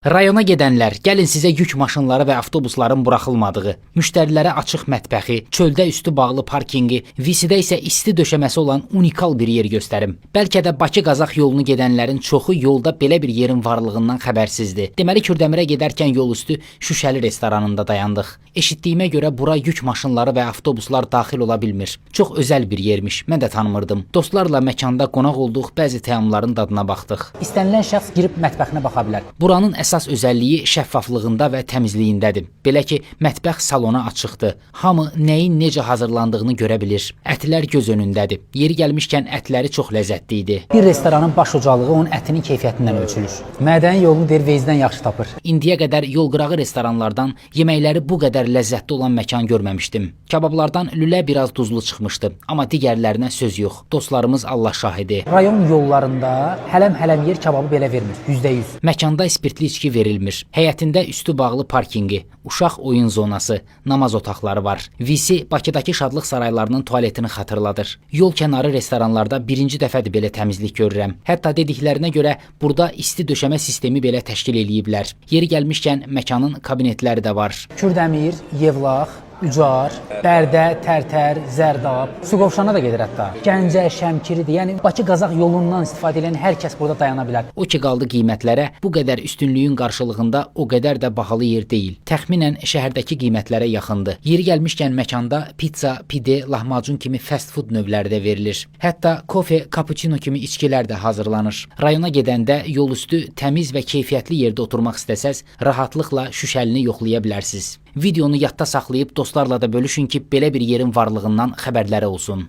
Rayona gedənlər, gəlin sizə yük maşınları və avtobusların buraxılmadığı, müştərilərə açıq mətbəxi, çöldə üstü bağlı parkingi, Visidə isə isti döşəməsi olan unikal bir yer göstərim. Bəlkə də Bakı-Qazax yolunu gedənlərin çoxu yolda belə bir yerin varlığından xəbərsizdir. Deməli Kürdəmirə gedərkən yol üstü Şüşəli restoranında dayandıq. Eşitdiyimə görə bura yük maşınları və avtobuslar daxil ola bilmir. Çox özəl bir yermiş, mən də tanımırdım. Dostlarla məkanda qonaq olduq, bəzi təamların dadına baxdıq. İstənilən şəxs girib mətbəxinə baxa bilər. Buranın əsas özəlliyi şəffaflığında və təmizliyindədir. Belə ki, mətbəx salona açıqdır. Hamı nəyin necə hazırlandığını görə bilir. Ətlər göz önündədir. Yeri gəlmişkən ətləri çox ləzzətli idi. Bir restoranın baş ocalığı onun ətinin keyfiyyətindən ölçülür. Mədənin yolunu deyir Vezdən yaxşı tapır. İndiyə qədər yolqırağı restoranlardan yeməkləri bu qədər ləzzətli olan məkan görməmişdim. Kabablardan lülə biraz duzlu çıxmışdı, amma digərlərinə söz yox. Dostlarımız Allah şahidi. Rayon yollarında hələm yer kababı belə vermir, %100. Məkanda spirtli içki verilmir. Həyətində üstü bağlı parkingi, uşaq oyun zonası, namaz otaqları var. Visi Bakıdakı şadlıq saraylarının tualetini xatırladır. Yol kənarı restoranlarda birinci dəfədir belə təmizlik görürəm. Hətta dediklərinə görə burada isti döşəmə sistemi belə təşkil eləyiblər. Yeri gəlmişkən məkanın kabinetləri də var. Kürdəmir, Yevlax, Ücar, Bərdə, Tərtər, Zərdab, Suqovuşana da gedir hətta. Gəncə, Şəmkiridir. Yəni Bakı-Qazax yolundan istifadə edən hər kəs burada dayana bilər. O ki qaldı qiymətlərə, bu qədər üstünlüyün qarşılığında o qədər də bahalı yer deyil. Təxminən şəhərdəki qiymətlərə yaxındır. Yeri gəlmişkən məkanda pizza, pide, lahmacun kimi fast food növləri də verilir. Hətta kofe, cappuccino kimi içkilər də hazırlanır. Rayona gedəndə yol üstü təmiz və keyfiyyətli yerdə oturmaq istəsəz, rahatlıqla Şüşəlini yoxlaya bilərsiniz. Videonu yadda saxlayıb dostlarla da bölüşün ki, belə bir yerin varlığından xəbərləri olsun.